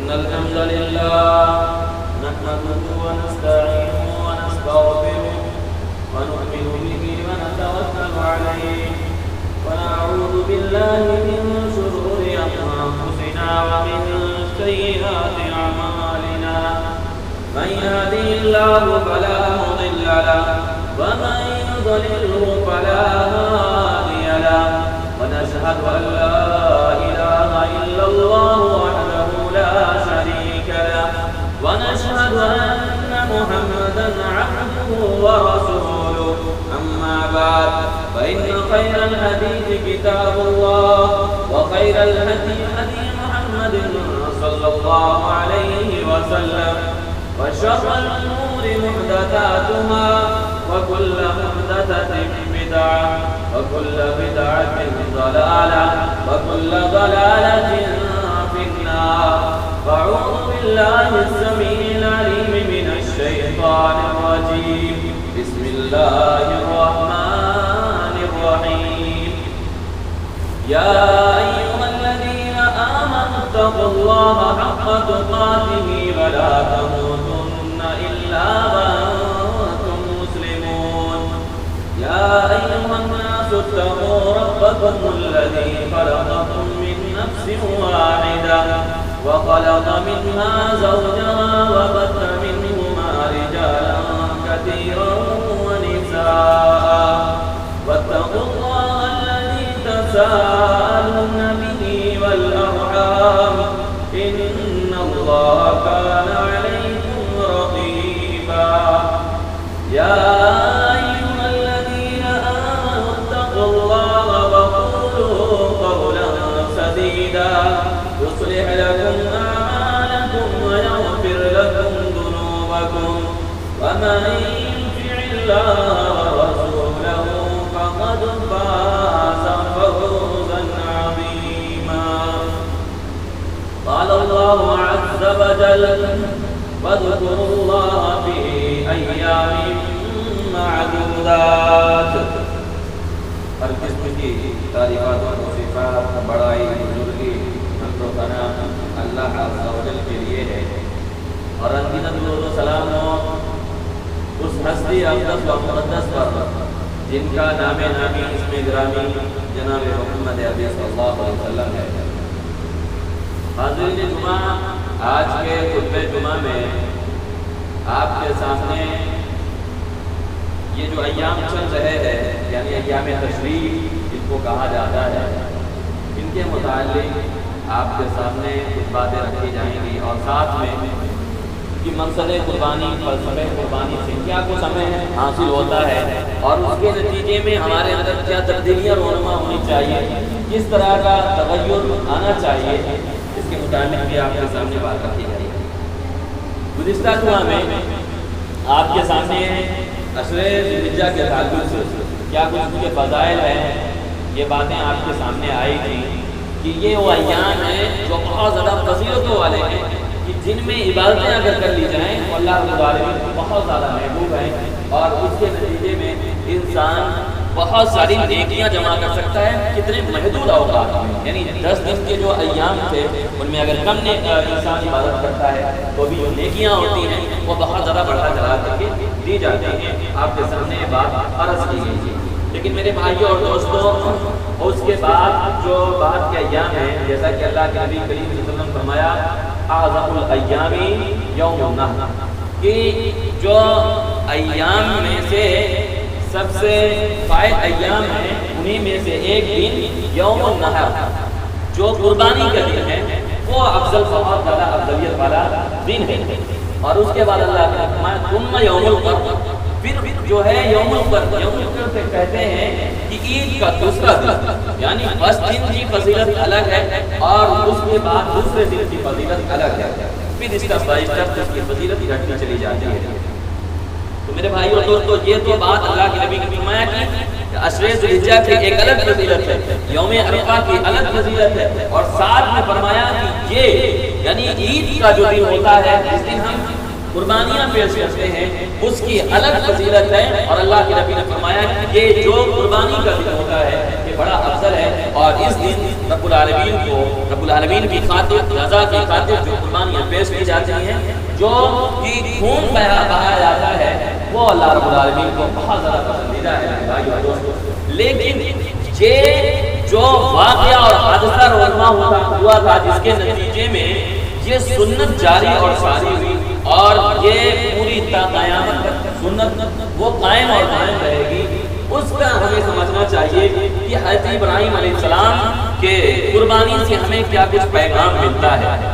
إن الحمد لله نحمده ونستعينه ونستغفره ونؤمن به ونتوكل عليه ونعوذ بالله من شرور أنفسنا ومن سيئات أعمالنا من يهده الله فلا مضل له ومن يضلله فلا هادي له ونشهد أن لا إله إلا الله وحده لا شريك له ونشهد أن محمدا عبده ورسوله أما بعد فإن خير الحديث كتاب الله وخير الهدي هدي محمد صلى الله عليه وسلم وشر الأمور محدثاتها وكل محدثة بدعة وكل بدعة ضلالة وكل ضلالة في النار فأعوذ بالله السميع العليم من الشيطان الرجيم بسم الله الرحمن الرحيم يا أيها الذين آمنوا اتقوا الله حق تقاته ولا تموتن إلا وأنتم مسلمون يا أيها الناس اتقوا ربكم الذي خلقكم من نفس واحدة وخلق منها زوجها وبث منهما رجالا كثيرا ونساء واتقوا الله الذي تساءلون به والأرحام إن الله كان عليكم رقيبا يا أيها الذين آمنوا اتقوا الله وقولوا قولا سديدا يصلح لكم أعمالكم ويغفر لكم ذنوبكم ومن يطع الله ورسوله فقد فاز فوزا عظيما قال الله عز وجل واذكروا الله في أيام معدودات ہر قسم کی تعریفات و صفات بڑائی بزرگی حمد و ثنا اللہ عز و جل کے لیے ہے اور انگیزت درود و سلام ہو اس ہستی اقدس و مقدس پر جن کا نام نامی اسم گرامی جناب محمد عربی صلی اللہ علیہ وسلم ہے۔ حاضرین جمعہ، آج کے خطبہ جمعہ میں آپ کے سامنے یہ جو ایام چل رہے ہیں یعنی ایام تشریق جن کو کہا جاتا ہے، ان کے متعلق آپ کے سامنے کچھ باتیں رکھی جائیں گی اور ساتھ میں کہ مقصد قربانی فلسفہ قربانی سے کیا کچھ ہمیں حاصل ہوتا ہے اور اس کے نتیجے میں ہمارے اندر کیا تبدیلیاں رونما ہونی چاہیے، کس طرح کا تغیر آنا چاہیے، اس کے متعلق بھی آپ کے سامنے بات رکھی جائے گی۔ گزشتہ جمعہ میں آپ کے سامنے عشرہ ذی الحجہ کے تعلق سے کیا کچھ ان کے فضائل ہیں یہ باتیں آپ کے سامنے آئی تھیں کہ یہ وہ ایام ہیں جو بہت زیادہ فضیلتوں والے ہیں کہ جن میں عبادتیں اگر کر لی جائیں تو اللہ رب العالمین کو بہت زیادہ محبوب ہیں اور اس کے نتیجے میں انسان بہت ساری نیکیاں جمع کر سکتا ہے کتنے محدود اوقات میں، یعنی 10 دن کے جو ایام تھے ان میں اگر کم انسان عبادت کرتا ہے تو بھی جو نیکیاں ہوتی ہیں وہ بہت زیادہ بڑھا چڑھا کر کے دی جاتی ہیں۔ آپ کے سامنے یہ بات عرض کی گئی تھی، لیکن میرے بھائیوں اور دوستوں اس کے بعد جو بات کے ایام ہیں جیسا کہ اللہ کے نبی کریم صلی اللہ علیہ وسلم فرمایا اعظم الایام یوم النحر، کہ جو ایام میں سے سب سے فائد ایام ہیں انہی میں سے ایک دن یوم النحر جو قربانی کا دن ہے وہ افضل بہت زیادہ افضلیت والا دن ہے۔ اور اس کے بعد اللہ نے فرمایا ثم یوم القر، پھر جو ہے یوم القر، یوم القر سے کہتے ہیں کہ عید کا دوسرا دن، یعنی بس دن کی فضیلت الگ ہے اور اس کے بعد دوسرے دن کی فضیلت الگ ہے، پھر اس کا بائشتہ اس کی فضیلت گھٹتی چلی جاتی ہے۔ تو میرے بھائیوں اور دوستوں یہ تو بات اللہ کے نبی نے فرمایا کہ عشرہ ذی الحجہ کی ایک الگ فضیلت ہے، یوم عرفہ کی الگ فضیلت ہے، اور ساتھ میں فرمایا کہ یہ یعنی عید کا جو دن ہوتا ہے جس دن ہم قربانیاں پیش کرتے ہیں اس کی الگ فضیلت ہے، اور اللہ کے نبی نے فرمایا کہ یہ جو قربانی کا دن ہوتا ہے یہ بڑا افضل ہے، اور اس دن رب العالمین کی خاطر رضا کی خاطر جو قربانیاں کی جاتی ہیں، جو کہ خون بہایا جاتا ہے، وہ اللہ رب العالمین کو بہت زیادہ پسندیدہ ہے بھائی اور دوستو۔ لیکن یہ جو واقعہ اور حادثہ رونما ہوا تھا، جس کے نتیجے میں یہ سنت جاری اور ساری ہوئی، اور یہ پوری تا قیامت سنت وہ قائم اور قائم رہے گی، اس کا ہمیں سمجھنا چاہیے کہ حضرت ابراہیم علیہ السلام کے قربانی سے ہمیں کیا کچھ پیغام ملتا ہے۔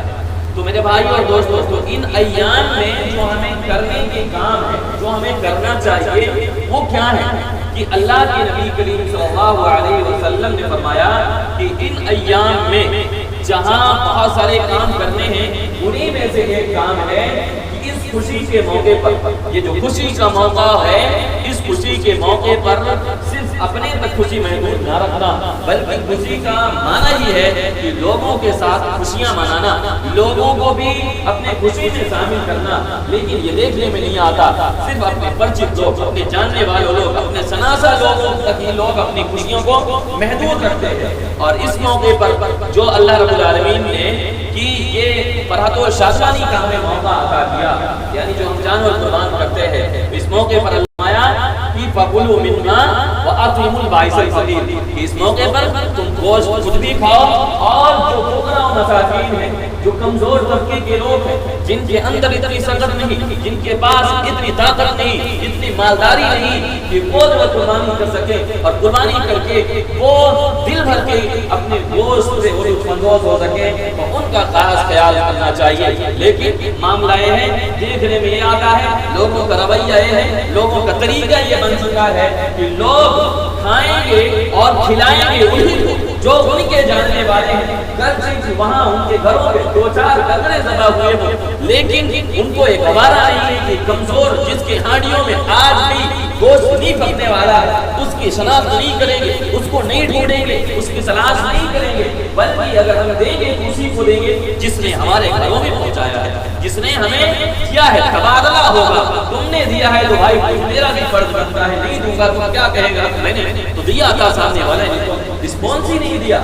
تو میرے بھائی اور دوستو، تو ان ایام میں جو ہمیں کرنے کے کام ہے، جو ہمیں کرنا چاہیے، وہ کیا ہے کہ اللہ کے نبی کریم صلی اللہ علیہ وسلم نے فرمایا کہ ان ایام میں جہاں بہت سارے کام کرنے ہیں، انہی میں سے ایک کام ہے کہ اس خوشی کے موقع پر، یہ جو خوشی کا موقع ہے، اس خوشی کے موقع پر صرف اپنے تک خوشی محدود نہ رکھنا، بلکہ خوشی کا معنی یہ ہے کہ لوگوں کے ساتھ خوشیاں منانا، لوگوں کو بھی اپنے خوشی میں شامل کرنا۔ لیکن یہ دیکھنے میں نہیں آتا، صرف اپنے پرچت لوگ، اپنے جاننے والے لوگ، اپنے شناسا لوگوں تک ہی لوگ اپنی خوشیوں کو محدود رکھتے ہیں۔ اور اس موقع پر جو اللہ رب العالمین نے کہ یہ فرحت و شادمانی کا ہمیں موقع عطا کیا، یعنی جو ہم جانور قربان کرتے ہیں، اس موقع پر فَكُلُوا مِنْهَا وَأَطْعِمُوا الْبَائِسَ الْفَقِيرَ، اس موقع پر تم گوشت خود بھی کھاؤ، اور جو فقراء و مساکین ہیں، جو کمزور طبقے کے لوگ ہیں، جن کے اندر اتنی سخت نہیں، جن کے پاس اتنی طاقت نہیں، اتنی مالداری نہیں کہ وہ قربانی کر سکے، اور قربانی کر کے وہ دل بھر کے اپنے گوشت سے لطف اندوز ہو سکے، تو ان کا خاص خیال کرنا چاہیے۔ لیکن معاملہ یہ ہے، دیکھنے میں یہ آتا ہے، لوگوں کا رویہ یہ ہے، لوگوں کا طریقہ یہ بن چکا ہے کہ لوگ کھائیں گے اور کھلائیں گے انہیں کو جو ان کے جاننے والے ہیں، گرچہ وہاں ان کے گھروں میں دو چار بکرے ذبح ہوئے ہوں، لیکن ان کو ایک گوارا نہیں ہے کہ کمزور جس کے ہانڈیوں میں آج بھی گوشت نہیں پکنے والا ہے، اس کی شناخت نہیں کریں گے، اس کو نہیں ڈھونڈیں گے، اس کی تلاش نہیں کریں گے، بلکہ اگر ہم دیں گے اسی کو دیں گے جس نے ہمارے گھروں میں پہنچایا ہے، جس نے ہمیں کیا ہے، تبادلہ ہوگا۔ تم نے دیا ہے تو بھائی میرا بھی فرض بنتا ہے، نہیں دوں گا تو کیا کہے گا، میں نے تو دیا تھا، سامنے والے نے تو رسپانس ہی نہیں دیا۔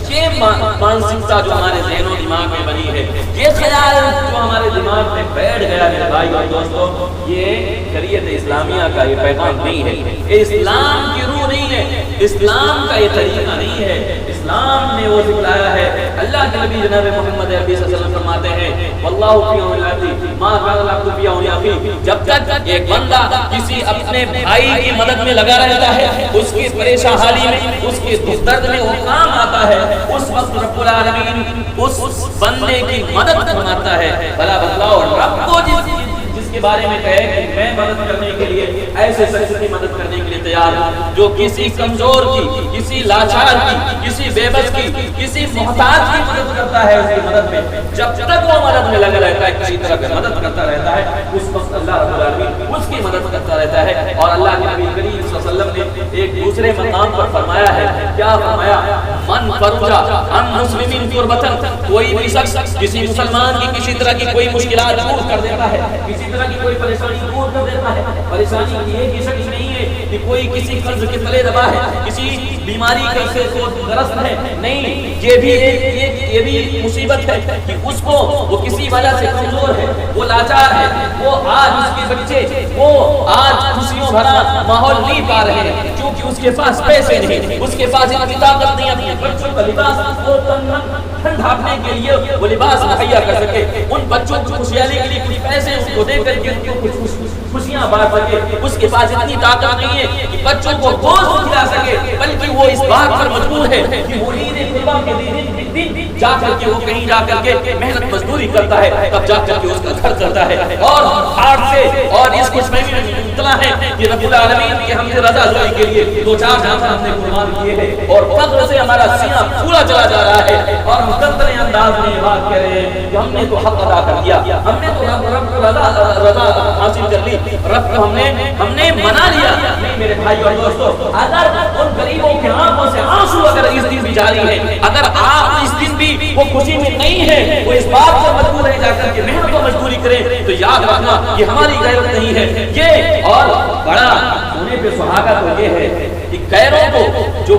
یہ مانسکتا جو ہمارے ذہن و دماغ میں بنی ہے، یہ خیال جو ہمارے دماغ میں بیٹھ گیا ہے بھائی اور دوستو، یہ شریعت اسلامیہ کا یہ پیغام نہیں ہے، اسلام کی روح نہیں ہے، اسلام کا یہ طریقہ نہیں ہے۔ اسلام نے وہ سکھلایا ہے، اللہ کے نبی جناب محمد عربی صلی اللہ علیہ وسلم فرماتے ہیں، واللہ فی عون العبد ما کان العبد فی عون اخیہ، جب تک ایک بندہ کسی اپنے بھائی کی مدد میں لگا رہتا ہے، اس کی پریشان حالی میں، اس کے دکھ درد میں وہ کام آتا ہے، اس وقت رب العالمین اس بندے کی مدد فرماتا ہے۔ بھلا بتلاؤ، رب کو جس کے بارے میں کہے کہ میں مدد کرنے کے لیے ایسے شخص کی مدد کرنے کے لیے تیار ہوں جو کسی کمزور کی، کسی لاچار کی، کسی بے بس کی، کسی محتاج کی مدد کرتا ہے، اس کی مدد میں جب تک وہ مدد میں لگا رہتا ہے، کسی طرح کی مدد کرتا رہتا ہے، اس وقت اللہ رب العالمین اس کی مدد کرتا رہتا ہے۔ اور اللہ کے نبی کریم صلی اللہ علیہ وسلم نے ایک دوسرے مقام پر فرمایا ہے، کیا فرمایا، من فرجا عن مسلمین کربۃ، کوئی بھی شخص کسی مسلمان کی کسی طرح کی کوئی مشکلات دور کر دیتا ہے، کسی طرح کی کوئی پریشانی دور کر دیتا ہے۔ پریشانی یہ کہ شخص نہیں ہے کہ کوئی کسی قرض کے تلے دبا ہے، کسی بیماری کا سے گرست ہے، نہیں، یہ بھی مصیبت ہے کہ اس کو وہ کسی وجہ سے کمزور ہے، وہ لاچار ہے، وہ آج اس کے بچے وہ آج خوشیوں بھرا ماحول نہیں پا رہے ہیں کیونکہ اس کے پاس پیسے نہیں، اس کے پاس اتنی طاقت نہیں اپنے بچوں کا لباس اور ٹھنڈ ڈھانپنے کے لیے وہ لباس مہیا کر سکے، ان بچوں کو خوشحالی کے لیے کچھ پیسے ان کو دے کر کے ان کو کچھ خوشیاں بانٹ سکے، اس کے پاس اتنی طاقت نہیں ہے کہ بچوں کو گوشت کھلا سکے، بلکہ وہ اس بات پر مجبور ہے کہ وہ عید قربان کے دن جا کر کے وہ کہیں جا کر کے محنت مزدوری کرتا ہے، تب جا کر کے اس کا گھر چلتا ہے، اور ہاتھ سے اور اس خوش فہمی میں مبتلا ہے کہ رب العالمین کی ہم سے رضا جوئی کے لیے دو چار جانور ہم نے قربان کیے ہیں، اور فخر سے ہمارا سینہ پھولا چلا جا رہا ہے، اور ہم قطرے انداز میں یہ بات کہہ رہے ہیں کہ ہم نے تو حق ادا کر دیا، ہم نے تو رب کو رضا حاصل کر لی، رب کو ہم نے منا لیا۔ نہیں میرے بھائی اور دوستو، اگر ان غریبوں کے آنکھوں سے آنسو اگر اس دن بھی جاری ہے، اگر آپ اس دن بھی وہ خوشی میں نہیں ہے، وہ اس بات پر مجبور ہے جا کر کے محنت و مزدوری کریں، تو یاد رکھنا یہ ہماری غیرت نہیں ہے، یہ اور بڑا ہونے پہ سہاگا تو یہ ہے کہ غیروں کو جو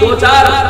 2-4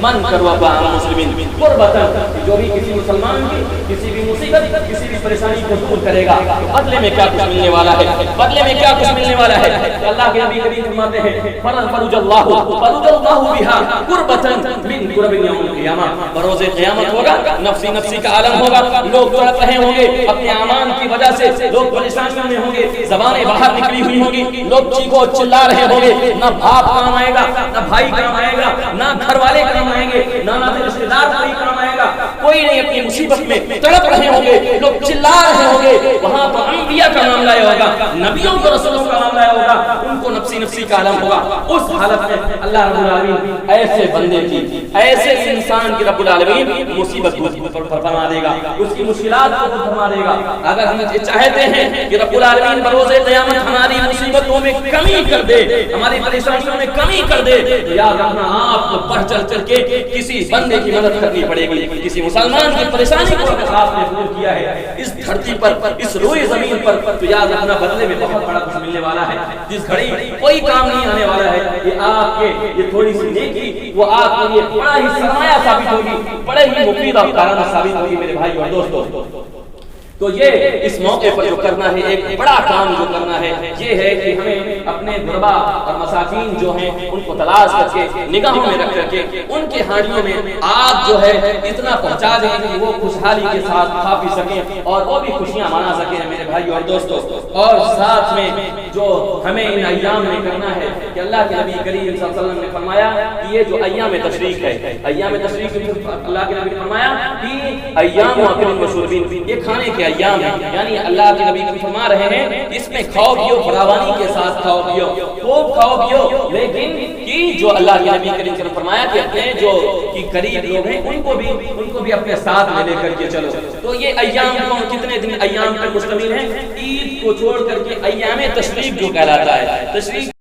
من کروا مسلمین قربتن، جو بھی کسی مسلمان کی کسی بھی مصیبت کسی بھی پریشانی کو دور کرے گا تو بدلے میں کیا کچھ ملنے والا ہے، بدلے میں کیا کچھ ملنے والا ہے۔ اللہ کے نبی کریم فرماتے ہیں فرج اللہ بہا قربتن من قرب یوم القیامہ، بروز قیامت ہوگا، نفسی نفسی کا عالم ہوگا، لوگ تڑپ رہے ہوں گے اپنے اعمال کی وجہ سے، لوگ پریشانیوں میں ہوں گے، زبانیں باہر نکلی ہوئی ہوں گی، لوگ چیخو چلا رہے ہوں گے، نہ باپ کام آئے گا، نہ بھائی کام آئے گا، نہ گھر والے کام آئیں گے، نہ رشتے دار کوئی کام آئے گا، کوئی نہیں اپنی مصیبت میں تڑپ رہے ہوں گے، لوگ چلا رہے ہوں گے، وہاں پر انبیاء کا معاملہ ہوگا، نبیوں کو رسولوں کا معاملہ ہوگا، ان کو نفسی نفسی کا عالم ہوگا۔ اس حالت میں اللہ رب العالمین ایسے بندے کی، ایسے انسان کی رب العالمین مصیبت دور فرما دے گا، اس کی مشکلات کو دور فرما دے گا۔ اگر ہم یہ چاہتے ہیں کہ رب العالمین بروز قیامت ہماری مصیبتوں میں کمی کر دے، ہماری پریشانیوں میں کمی کر دے، تو یاد رکھنا آپ کو بڑھ چڑھ کر کے کسی بندے کی مدد کرنی پڑے گی۔ کسی مسلمان کی پریشانی کو اگر آپ نے دور کیا ہے اس دھرتی پر، اس روئے زمین پر، تو یاد رکھنا بدلے میں بہت بڑا کچھ ملنے والا ہے۔ جس گھڑی کوئی کام نہیں آنے والا ہے، یہ آپ کے یہ تھوڑی سی نیکی وہ آپ کے لیے بڑا ہی سرمایہ ثابت ہوگی، بڑے ہی مفید اور کارآمد ثابت ہوگی میرے بھائی اور دوستوں۔ تو یہ اس موقع پر جو کرنا ہے، ایک بڑا کام جو کرنا ہے یہ ہے کہ ہمیں اپنے غربا اور مساکین جو ہیں ان کو تلاش کر کے نگاہوں میں رکھ کر کے ان کے ہانڈیوں میں آگ جو ہے اتنا پہنچا دیں کہ وہ خوشحالی کے ساتھ کھا پی سکیں اور وہ بھی خوشیاں منا سکیں میرے بھائی اور دوستوں۔ اور ساتھ میں جو ہمیں ان ایام میں کرنا ہے کہ اللہ کے نبی کریم صلی اللہ علیہ وسلم نے فرمایا کہ یہ جو ایام تشریق ہے، ایام تشریق اللہ کے نبی نے فرمایا کہ ایام اکل و شرب، یہ کھانے کے ایام ہے، یعنی اللہ کے نبی فرما رہے ہیں اس میں کھاؤ پیو، فراوانی کے ساتھ کھاؤ پیو، خوب کھاؤ پیو، لیکن کہ جو اللہ کے نبی کریم نے فرمایا کہ اپنے جو کی قریب لوگ ہیں ان کو بھی اپنے ساتھ میں لے کر کے چلو۔ تو یہ ایام کو کتنے دن ایام پر مشتمل ہیں؟ عید کو چھوڑ کر کے ایام تشریق جو کہلاتا ہے، تشریق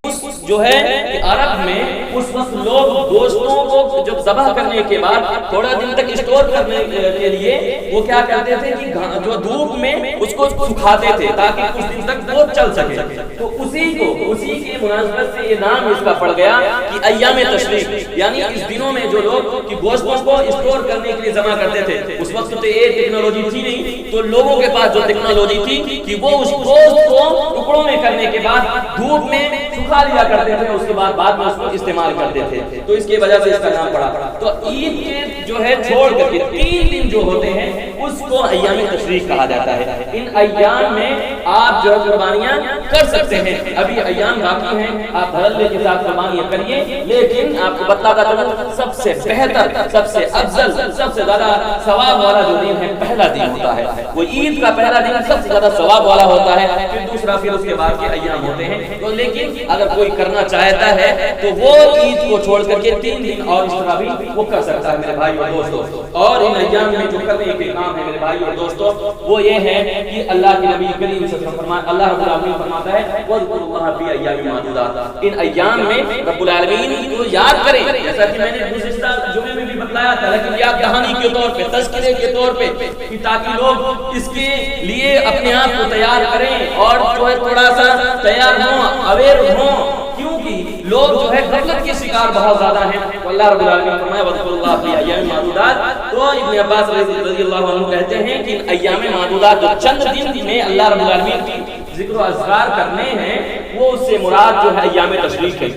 جو ہے کہ عرب میں اس وقت لوگ گوشتوں کو جب ذبح کرنے کے بعد تھوڑا دن تک اسٹور کرنے کے لیے وہ کیا کرتے تھے کہ جو دھوپ میں اس کو سکھاتے تھے تاکہ کچھ دن تک وہ چل سکے۔ تو اسی کی مناسبت سے یہ نام اس کا پڑ گیا کہ ایام تشریق، یعنی اس دنوں میں جو لوگ کہ گوشتوں کو اسٹور کرنے کے لیے جمع کرتے تھے، اس وقت تو یہ ٹیکنالوجی تھی نہیں، تو لوگوں کے پاس جو ٹیکنالوجی تھی کہ وہ اس گوشت کو ٹکڑوں میں کرنے کے بعد دھوپ میں سکھا لیا کرتے تھے، اس کے بعد میں اس کو استعمال کرتے تھے، تو اس کی وجہ سے اس کا نام پڑا۔ تو عید کے جو ہے چھوڑ کر کے 3 دن جو ہوتے ہیں اس کو ایام تشریق کہا جاتا ہے۔ ان ایام میں آپ جو قربانیاں کر سکتے ہیں، ابھی ایام باقی ہیں، آپ دھڑلے کے ساتھ قربانیاں کریے، لیکن آپ کو بتاتا چلوں سب سے بہتر، سب سے افضل، سب سے زیادہ ثواب والا جو دن ہے پہلا دن ہوتا ہے، وہ عید کا پہلا دن سب سے زیادہ ثواب والا ہوتا ہے، پھر دوسرا، پھر اس کے بعد کے ایام ہوتے ہیں۔ تو لیکن اگر کوئی کرنا چاہتا ہے تو وہ عید کو چھوڑ کر کے 3 دن اور اس طرح بھی وہ کر سکتا ہے میرے بھائی اور دوستوں۔ اور ان ایام میں جو کرنے کے کام ہے میرے بھائی اور دوستوں وہ یہ ہے کہ اللہ کے نبی کریم صلی اللہ علیہ وسلم فرمایا، اللہ رب العالمین فرماتا ہے وَاذْكُرُوا اللَّهَ فِي أَيَّامٍ مَّعْدُودَاتٍ، ان ایام میں رب العالمین کو یاد کریں، جیسا کہ میں نے گزشتہ جمعے میں بھی بتلایا تھا، لیکن یاد دہانی کے طور پہ، تذکرے کے طور پہ، کہ تاکہ لوگ اس کے لیے اپنے آپ کو تیار کریں اور جو ہے تھوڑا سا تیار ہوں، اویئر ہوں، کیونکہ لوگ جو ہے غفلت کے شکار بہت زیادہ ہیں۔ تو اللہ رب العالمین نے فرمایا وَاذْكُرُوا اللَّهَ فِي أَيَّامٍ مَّعْدُودَاتٍ۔ تو ابن عباس رضی اللہ عنہ کہتے ہیں کہ ان ایام معدودات جو چند دن میں اللہ رب العالمین کی ذکر و اذکار کرنے ہیں وہ اس سے مراد جو ہے ایام تشریق ہے،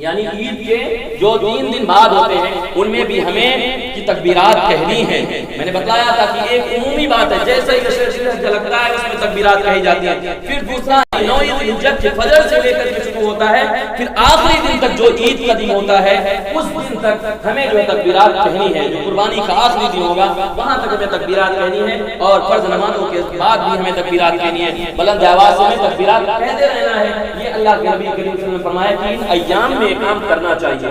یعنی عید کے جو 3 دن بعد ہوتے ہیں ان میں بھی ہمیں کی تکبیرات کہنی ہیں۔ میں نے بتلایا تھا کہ ایک عمومی بات ہے، جیسا ہی عشرہ لگتا ہے اس میں تکبیرات کہی جاتی ہیں، پھر دوسرا جب فجر سے لے کر کے شروع ہوتا ہے پھر آخری دن تک جو عید کا دن ہوتا ہے اس دن تک ہمیں جو تکبیرات کہنی ہے، جو قربانی کا آخری دن ہوگا وہاں تک ہمیں تکبیرات کہنی ہے، اور فرض نمازوں کے بعد بھی ہمیں تکبیرات کہنی ہے، بلند آواز سے ہمیں تکبیرات کہتے رہنا ہے۔ یہ اللہ کے نبی کریم صلی اللہ علیہ وسلم نے فرمایا کہ ان ایام میں کام کرنا چاہیے۔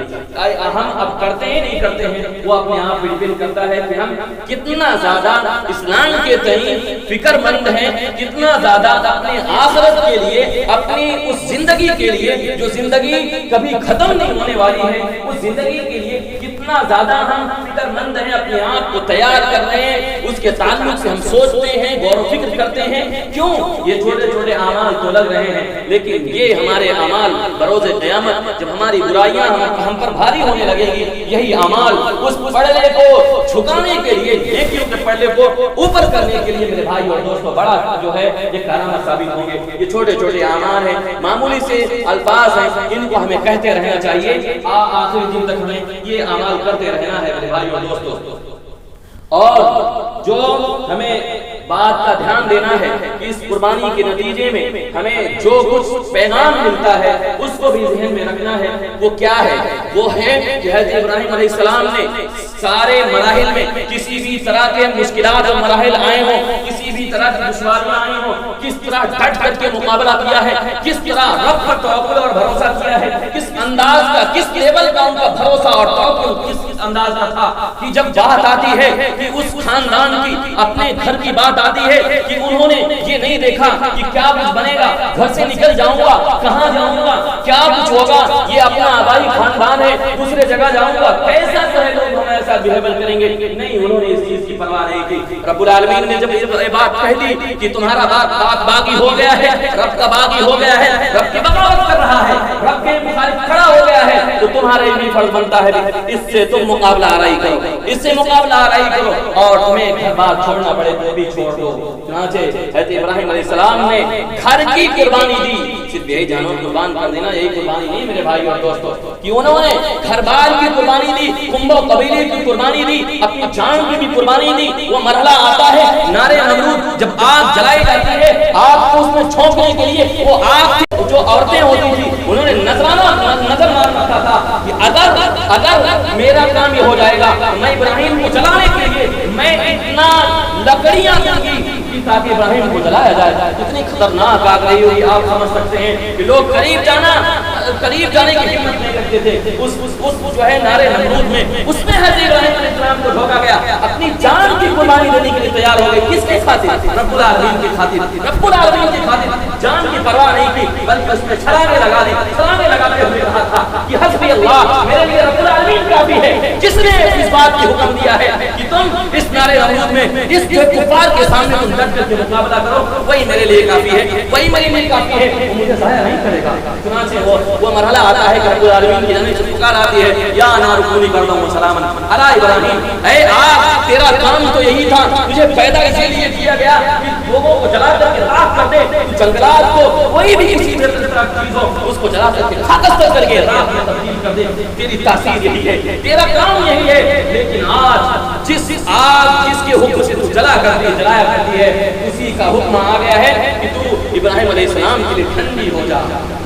ہم اب کرتے ہیں نہیں کرتے ہیں وہ اپنے آپ پہ ڈپینڈ کرتا ہے کہ ہم کتنا زیادہ اسلام کے تئیں فکر مند ہیں، کتنا زیادہ اپنے آخرت کے لیے، اپنی اس زندگی کے لیے جو زندگی کبھی ختم نہیں ہونے والی ہے، اس زندگی کے لیے کتنا زیادہ ہم فکر مند ہیں، اپنے آپ کو تیار کر رہے ہیں، اس کے تعلق سے ہم سوچتے ہیں، غور و فکر کرتے ہیں۔ کیوں یہ چھوٹے چھوٹے اعمال تو لگ رہے ہیں، لیکن یہ ہمارے اعمال بروز قیامت جب ہماری برائیاں ہم پر بھاری ہونے لگے گی، یہی اعمال اس پڑھے کو جھکانے کے لیے، نیکیوں کے پڑھے کو اوپر کرنے کے لیے میرے بھائی اور دوستوں بڑا جو ہے یہ کارنامہ ثابت ہوں گے۔ یہ چھوٹے چھوٹے اعمال ہیں، معمولی سے الفاظ ہیں، ان کو ہمیں کہتے رہنا چاہیے، آخری دن تک ہمیں یہ اعمال کرتے رہنا ہے میرے بھائی اور دوستوں۔ اور جو ہمیں بات کا دھیان دینا ہے کہ اس قربانی کے نتیجے میں ہمیں جو کچھ پیغام ملتا ہے اس کو بھی ذہن میں رکھنا ہے۔ وہ کیا ہے؟ وہ ہے کہ حضرت ابراہیم علیہ السلام نے سارے مراحل میں کسی بھی طرح کے مشکلات اور مراحل آئے ہوں، کسی بھی طرح کی دشواریاں آئی ہوں، کس طرح ڈٹ کر کے مقابلہ کیا ہے، کس طرح رب پر توکل اور بھروسہ کیا ہے، کس انداز کا، کس لیول کا ان کا بھروسہ اور توکل کس انداز کا تھا کہ جب بات آتی ہے کہ اس خاندان کی اپنے گھر کی بات آتی ہے کہ انہوں نے یہ نہیں دیکھا کہ کیا کچھ بنے گا، گھر سے نکل جاؤں گا، کہاں جاؤں گا، کیا کچھ ہوگا، یہ اپنا آبائی خاندان ہے، دوسرے جگہ جاؤں گا، کیسا جو ہے لوگ ہمارے ساتھ بیہیو کریں گے، نہیں، انہوں نے اس چیز کی پرواہ نہیں کی۔ رب العالمین نے جب یہ بات کہہ دی کہ تمہارا بات باغی ہو گیا ہے، رب کا باغی ہو گیا ہے، رب کی بغاوت کر رہا ہے، رب کے مخالف کھڑا ہو گیا ہے، تو تمہارے بھی فرض بنتا ہے اس سے تم مقابلہ آرائی کرو، اس سے مقابلہ آرائی کرو، اور تمہیں گھر بار چھوڑنا پڑے تو بھی چھوڑ دو۔ چنانچہ حضرت ابراہیم علیہ السلام نے گھر کی قربانی دی، صرف یہی جانور قربان کر دینا یہی قربانی نہیں میرے بھائی اور دوستو، کہ انہوں نے گھر بار کی قربانی دی، قوم و قبیلے کی قربانی دی، اپنی جان کی بھی قربانی دی۔ وہ مرحلہ آتا ہے نارے نمرود، جب آگ جلائی جاتی ہے، آگ کو اس میں چھونکنے کے لیے وہ آگ جو عورتیں ہوتی تھی انہوں نے نظر مار رکھا تھا کہ اگر میرا کام یہ ہو جائے گا میں ابراہیم کو جلانے کے لیے میں اتنا لکڑیاں دوں گی تاکہ ابراہیم کو جلایا جائے۔ اتنی خطرناک آگ رہی ہوئی، آپ سمجھ سکتے ہیں کہ لوگ قریب جانے کی ہمت نہیں رکھتے تھے۔ اس جو ہے نارے نمرود میں اس میں حضرت ابراہیم علیہ السلام کو دھوکا گیا، اپنی جان کی قربانی دینے کے لیے تیار ہو گئے۔ کس کے خاطر؟ رب العالمین کی خاطر، رب العالمین کی خاطر جان کی پرواہ نہیں کی، بلکہ اس میں چھلانگیں لگا دی، چھلانگیں لگاتے ہوئے کہا تھا کہ حسبی اللہ، میرے لیے رب العالمین کافی ہے، جس نے اس بات کی حکم دیا ہے کہ تم اس نارے نمرود میں اس کفار کے سامنے تم ڈٹ کر کے مقابلہ کرو، وہی میرے لیے کافی ہے، وہی میرے لیے کافی ہے، وہ مجھے ضائع نہیں کرے گا۔ چنانچہ وہ مرحلہ آتا ہے کہ رب العالمین کی جانب سے پکار آتی ہے، یا نار کونی برداً وسلاما علی ابراہیم، اے آگ تیرا کام تو یہی تھا، تجھے پیدا اسی لیے کیا گیا کہ لوگوں کو جلا کر کے راکھ کر دے، جنگلات کو کوئی بھی کسی طرح کی چیز ہو اس کو جلا کر کے خاکستر کر کے راکھ میں تبدیل کر دے، تیری تاثیر یہی ہے، تیرا کام یہی ہے۔ لیکن آج جس آگ جس کے حکم سے تو جلایا کرتی ہے اسی کا حکم آ گیا ہے کہ تو ابراہیم علیہ السلام کے لیے ٹھنڈی ہو جا۔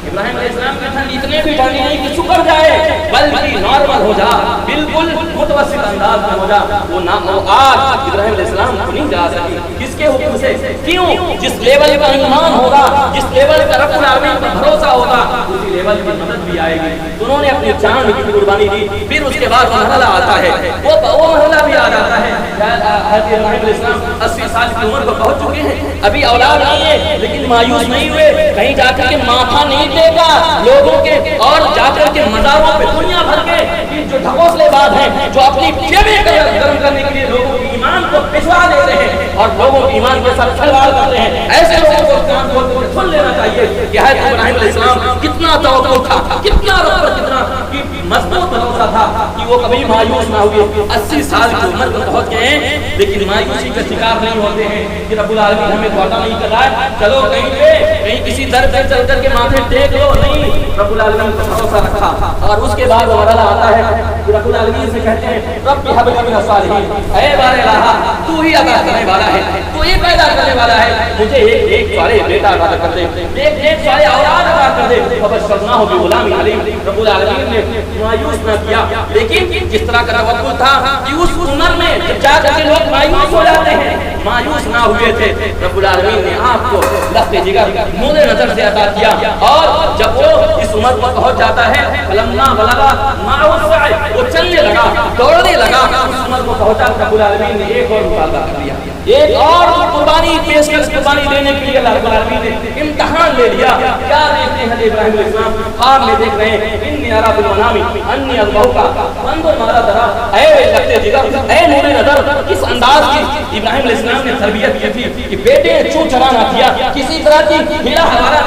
ابراہیم علیہ السلام کی ٹھنڈی اتنے بھی ٹھنڈی نہیں کہ سکڑ جائے، بلکہ نارمل ہو جا، بالکل متوسط انداز میں ہو جا۔ وہ آگ ابراہیم علیہ السلام کو نہیں جلا سکی، کس کے حکم سے؟ کیوں؟ جس لیول کا ایمان ہوگا، جس لیول کا رب العالمین پر بھروسہ ہوگا، اسی لیول کی مدد بھی آئے گی۔ انہوں نے اپنی جان کی قربانی دی۔ پھر اس کے بعد مرحلہ آتا ہے، وہ مرحلہ بھی آ جاتا ہے، حضرت ابراہیم علیہ السلام 80 سال کی عمر کو پہنچ چکے ہیں، ابھی اولاد نہیں ہے، لیکن مایوس نہیں ہوئے، کہیں جا کر کے ماتھا نہیں ٹیکا لوگوں کے، اور جا کر کے مزاروں پہ دنیا بھر کے جو ڈھکوسلے باز ہیں، جو اپنی جیبیں گرم کرنے کے لیے لوگوں کے ایمان کو پھسوا دیتے ہیں اور لوگوں کے ایمان کے ساتھ کھلواڑ کرتے ہیں، ایسے لوگوں کو کان کھول کر سن لینا چاہیے کہ حضرت ابراہیم علیہ السلام کتنا توکل تھا، کتنا رب پر کتنا مضبوط بھروسہ تھا کہ وہ کبھی مایوس نہ ہوئے۔ 80 سال کی عمر پر پہنچ گئے ہیں لیکن مایوسی کا شکار نہیں ہوتے ہیں کہ رب العالمین ہمیں دھوکہ نہیں کر رہا ہے، چلو کہیں کسی در پہ چل کر کے ماتھے ٹیک لو، نہیں، رب العالمین پر بھروسہ رکھا۔ اور اس کے بعد وہ مرحلہ آتا ہے کہ رب العالمین سے کہتے ہیں رب هب لي من الصالحین، اے بار الہ تو ہی عطا کرنے والا ہے، تو ہی پیدا کرنے والا ہے، مجھے ایک سارے بیٹا عطا کر دے، ایک سارے اولاد عطا کر دے۔ فبشرناہ بغلام علیم، رب العالمین نے مایوس نہ کیا، لیکن جس طرح کا توقع تھا کہ اس عمر میں جب جا کر کے لوگ مایوس ہو جاتے ہیں، مایوس نہ ہوئے تھے، رب العالمین نے آپ کو لفظ جگر نور نظر سے عطا کیا، اور جب وہ اس عمر پر پہنچ جاتا ہے فلما بلغ معه السعي، وہ چلنے لگا، دوڑنے لگا، اس عمر کو پہنچا، رب العالمین نے ایک اور مطالبہ کر دیا، ایک اور قربانی پیشکش قربانی دینے کے لیے اللہ رب العالمین نے امتحان لے لیا۔ کیا دیکھتے ہیں ابراہیم علیہ السلام؟ خواب میں دیکھ رہے ہیں انی ارا فی المنام انی اذبحک فانظر ماذا تری، اے لفظ جگر، اے نور نظر، کس انداز کی ابراہیم علیہ السلام نے تربیت کی تھی کہ بیٹے چو چرا نہ کیا، کسی طرح کی ہیرا ہمارا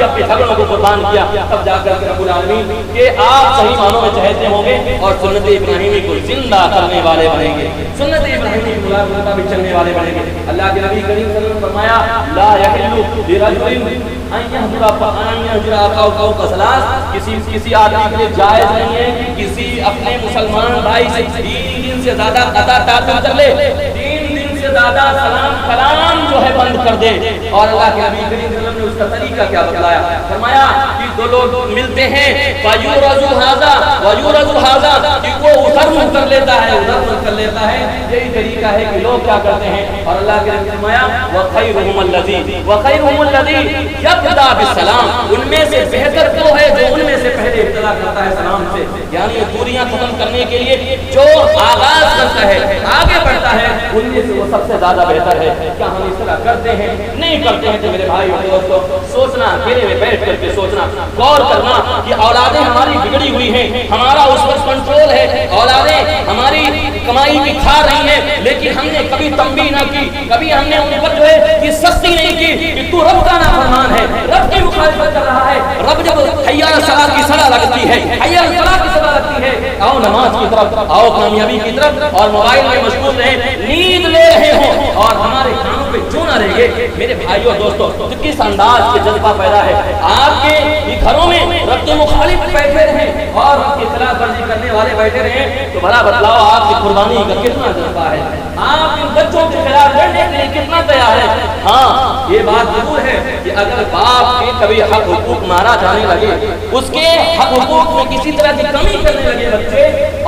کی اپنے جھگڑوں کو قربان کیا، تب جا کر رب العالمین کہ آپ صحیح معنوں میں چہتے ہوں گے اور سنت ابراہیمی کو زندہ کرنے والے بنیں گے، سنت ابراہیمی کے مطابق چلنے والے بنیں گے۔ اللہ کے نبی کریم صلی اللہ علیہ وسلم نے فرمایا لا یحل لرجل ان یہجر اخاہ فوق ثلاث، کسی آدمی کے لیے جائز نہیں ہے کہ کسی اپنے مسلمان بھائی سے 3 دن سے زیادہ قطع تعطل کر لے، 3 دن سے زیادہ سلام کلام جو ہے بند کر دے۔ اور اللہ کے نبی کریم صلی اللہ علیہ وسلم نے اس کا طریقہ کیا بتلایا، فرمایا کہ دو لوگ ملتے ہیں فیورز ھذا ویورز ھذا، کہ وہ ادھر منہ کر لیتا ہے ادھر منہ کر لیتا ہے، یہی طریقہ ہے کہ لوگ کیا کرتے ہیں۔ اور اللہ کے نبی نے فرمایا وخیرھم الذی یبدا بالسلام، ان میں سے بہتر وہ ہے جو ان میں سے پہلے ابتدا کرتا ہے سلام سے، یعنی دوریاں ختم کرنے کے لیے جو آغاز کرتا ہے آگے بڑھتا ہے ان میں سے وہ سب سے زیادہ بہتر ہے۔ کیا ہم اس طرح کرتے ہیں؟ نہیں کرتے ہیں تو میرے بھائی اور دوستو سوچنا، اکیلے میں بیٹھ کر کے سوچنا، غور کرنا کہ اولادیں ہماری بگڑی ہوئی ہیں، ہمارا اس پر کنٹرول ہے، اولادیں ہماری کمائی بھی کھا رہی ہیں، لیکن ہم نے کبھی تنبیہ نہ کی، کبھی ہم نے ان پر جو ہے یہ سختی نہیں کی کہ تو رب کا نافرمان ہے، رب کی مخالفت کر رہا ہے۔ رب جب حی علی الصلاۃ کی صدا لگتی ہے، حی علی الفلاح کی صدا لگتی ہے، آؤ نماز کی طرف، آؤ کامیابی کی طرف، اور موبائل میں مشغول رہیں، نیند لے رہے ہوں اور ہمارے کانوں پہ جو نہ رہے گے۔ میرے بھائیوں دوستو تو کس انداز سے جذبہ پیدا ہے، آپ کے گھروں میں رب کے مخالف بیٹھے رہیں اور رب کی خلاف ورزی کرنے والے بیٹھے رہیں، تو بھلا بتلاؤ آپ کی قربانی کا کتنا جذبہ ہے، آپ ان بچوں کے خلاف لڑنے کے لیے کتنا تیار ہے۔ ہاں یہ بات ضرور ہے کہ اگر باپ کے کبھی حق حقوق مارا جانے لگے، اس کے حق حقوق میں کسی طرح کی کمی کرنے لگے بچے،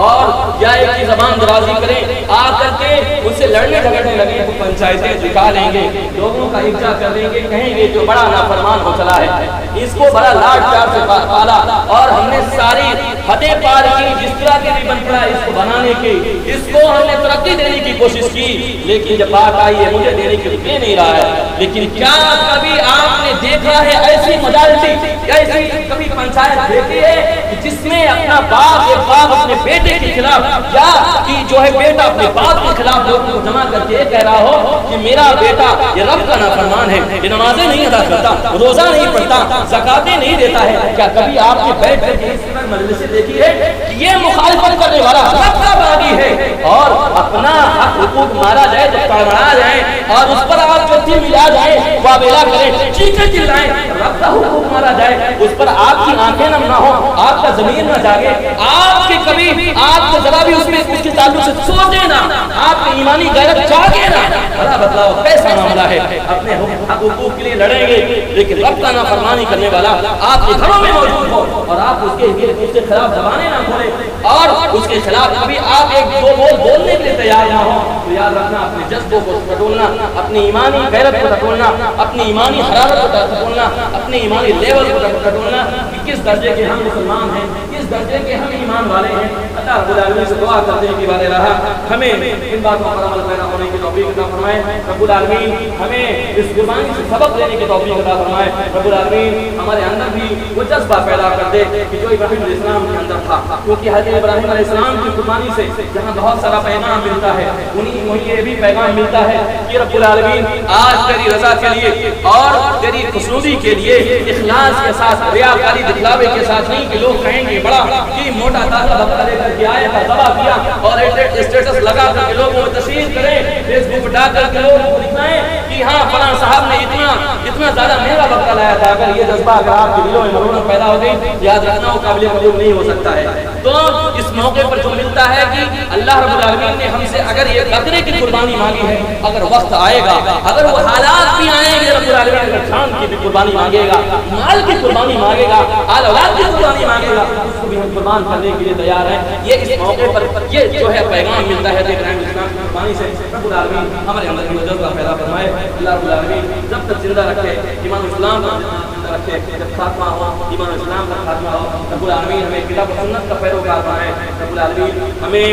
اور یا ایک کی زبان درازی کریں، آ کر کے ان سے لڑنے جھگڑنے لگے، تو پنچایتیں جھکا لیں گے، لوگوں کا احتجاج کر دیں گے، کہیں گے جو بڑا نافرمان ہو چلا ہے، اس کو بڑا لاڈ پیار سے پالا اور ہم نے ساری حدیں پار کی، جس طرح کے بھی بن پڑا اس کو بنانے کی، اس کو ہم نے ترقی دینے کی کوشش کی، لیکن جب بات آئی ہے مجھے دینے کے لیے نہیں رہا ہے۔ لیکن کیا کبھی آپ نے دیکھا ہے ایسی مجالسی، ایسی کبھی پنچایت دیکھی ہے کہ جس میں اپنا باپ اپنے بیٹے کے خلاف، یا کہ جو ہے بیٹا اپنے باپ کے خلاف لوگوں کو جمع کر کے کہہ رہا ہو کہ میرا بیٹا یہ رب کا نافرمان ہے، یہ نمازیں نہیں ادا کرتا، روزہ نہیں پڑھتا، زکاتیں نہیں دیتا ہے؟ کیا کبھی آپ نے بیٹھ کر کے اس طرح مجلسیں دیکھی ہے کہ یہ مخالفت کرنے والا رب کا باغی ہے اور اپنا حق حقوق مارا جائے تو کڑمڑا جائیں اور اس پر آپ جو دل ملا جائیں، واویلا کریں، چیخیں چلائیں، رب کا حقوق مارا جائے اس پر آپ کی آنکھیں نم نہ ہو، آپ کا ضمیر نہ جاگے، آپ کے کبھی آپ کو ذرا بھی اس کے تعلق سے سوچے نہ، آپ کی ایمانی غیرت جاگے نہ۔ بڑا بدلاؤ کیسا معاملہ ہے، اپنے حق حقوق کے لیے لڑیں گے لیکن رب کا نافرمانی کرنے والا آپ کے گھروں میں موجود ہو اور آپ اس کے خلاف زبانیں نہ کھولیں اور اس کے خلاف کبھی آپ ایک دو بول بولنے کے لیے تیار نہ ہو، تو یاد رکھنا اپنے جذبوں کو ٹٹولنا، اپنی ایمانی غیرت کو ٹٹولنا، اپنی ایمانی حرارت کو ٹٹولنا، اپنے ایمانی لیول کو ٹٹولنا کہ کس درجے کے ہم مسلمان ہیں، کس درجے کے ہم ایمان والے ہیں۔ اللہ رب العالمین سے دعا کرتے ہیں کہ والے رہا ہمیں ان باتوں پر عمل پیدا ہونے کی توفیق عطا فرمائے۔ رب العالمین ہمیں اس قربانی سے سبق لینے کی توفیق عطا فرمائے۔ رب العالمین ہمارے اندر بھی وہ جذبہ پیدا کر دے کہ جو ابراہیم علیہ السلام کے اندر تھا، کیونکہ حضرت ابراہیم علیہ السلام کی قربانی سے جہاں بہت سارا پیغام ملتا ہے، وہیں یہ بھی پیغام ملتا ہے کہ رب العالمین آج تیری رضا کے لیے اور تیری خوشنودی کے لیے اخلاص کے ساتھ، ریاکاری دکھلاوے کے ساتھ نہیں کہ لوگ کہیں گے بڑا کہ موٹا تازہ بکرا لے کر کے آئے تھا، ذبح کیا اور اسٹیٹس لگا کر کے لوگوں کو تشہیر کریں، فیس بک ڈال کر کے لوگوں کو دکھائیں کہ ہاں فلاں صاحب نے اتنا زیادہ مہنگا بکرا لایا تھا۔ اگر یہ جذبہ اگر آپ کے دلوں میں مرونت پیدا ہو گئی، یاد رکھنا وہ قابل قبول نہیں ہو سکتا ہے۔ تو اس موقع پر جو ملتا ہے کہ اللہ رب العالمین نے ہم سے اگر یہ قطرے کی قربانی مانگی ہے، اگر وقت آئے گا، اگر وہ حالات بھی آئیں گے، رب العالمین اگر جان کی بھی قربانی مانگے گا، مال کی قربانی مانگے گا، آل اولاد کی قربانی مانگے گا، اس کو بھی ہم قربان کرنے کے لیے تیار ہیں۔ یہ اس موقع پر یہ جو ہے پیغام ملتا ہے ابراہیم علیہ السلام کی قربانی سے۔ رب العالمین ہمارے اندر یہ جذبہ پیدا فرمائے۔ اللہ رب العالمین جب تک زندہ رکھے ایمان اسلام زندہ رکھے، جب خاتمہ ہو ایمان اسلام کا خاتمہ ہو، رب العالمین ہمیں کتاب و سنت کا پیروکار بنائے۔ رب العالمین ہمیں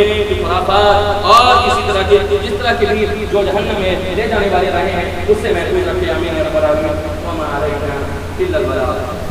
خرافات اور اسی طرح کے جس طرح کے بھی جو جہنم میں لے جانے والے رہے ہیں اس سے محفوظ رکھے، آمین یا رب العالمین۔ وما علینا الا البلاغ۔